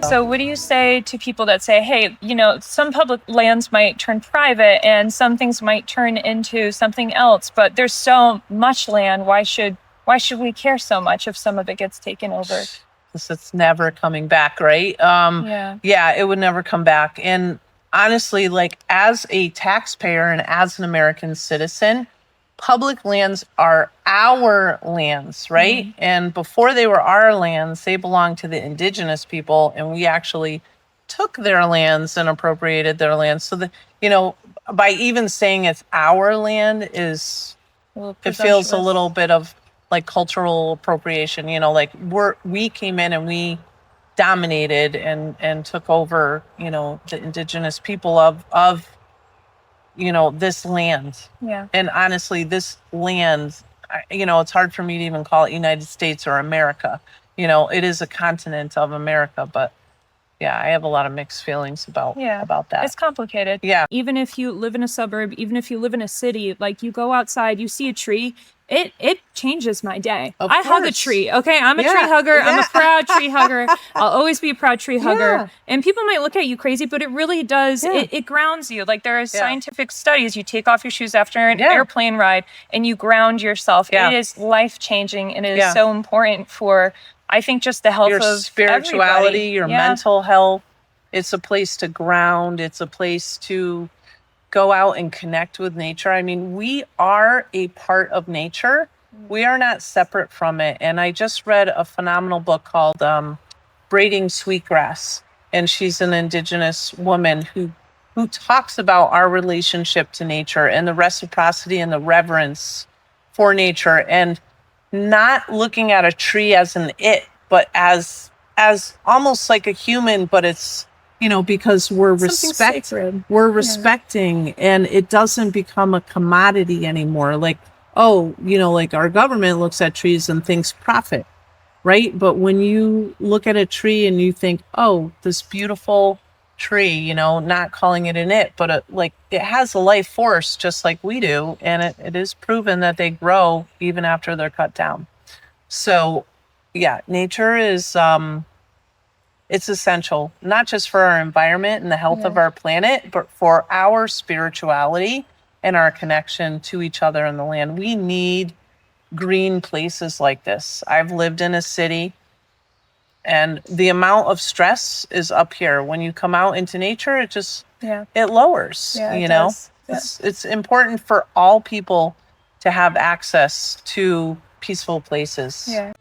So what do you say to people that say, hey, some public lands might turn private and some things might turn into something else, but there's so much land. Why should we care so much if some of it gets taken over? It's never coming back, right? Yeah, it would never come back. And honestly, like as a taxpayer and as an American citizen, public lands are our lands, right? Mm-hmm. And before they were our lands, they belonged to the indigenous people, and we actually took their lands and appropriated their lands. So that, by even saying it's our land is, it feels a little bit of like cultural appropriation, like we came in and we dominated and took over, the indigenous people of this land. Yeah. And honestly, this land, it's hard for me to even call it United States or America. It is a continent of America, but yeah, I have a lot of mixed feelings about that. It's complicated. Yeah. Even if you live in a suburb, even if you live in a city, like you go outside, you see a tree, it changes my day. I hug a tree. Okay. I'm a tree hugger. Yeah. I'm a proud tree hugger. I'll always be a proud tree hugger. Yeah. And people might look at you crazy, but it really does. Yeah. It grounds you. Like there are scientific studies. You take off your shoes after an airplane ride and you ground yourself. Yeah. It is life-changing and it is so important for, I think, just the health your of spirituality, everybody. Your mental health. It's a place to ground. It's a place to go out and connect with nature. I mean, we are a part of nature. We are not separate from it. And I just read a phenomenal book called Braiding Sweetgrass. And she's an indigenous woman who talks about our relationship to nature and the reciprocity and the reverence for nature, and not looking at a tree as an it, but as almost like a human, but it's, because we're respecting, and it doesn't become a commodity anymore. Like, like our government looks at trees and thinks profit, right? But when you look at a tree and you think, oh, this beautiful tree, not calling it an it, but it has a life force just like we do. And it is proven that they grow even after they're cut down. So yeah, nature is, it's essential, not just for our environment and the health of our planet, but for our spirituality and our connection to each other and the land. We need green places like this. I've lived in a city, and the amount of stress is up here. When you come out into nature, it just, it lowers, does. It's important for all people to have access to peaceful places. Yeah.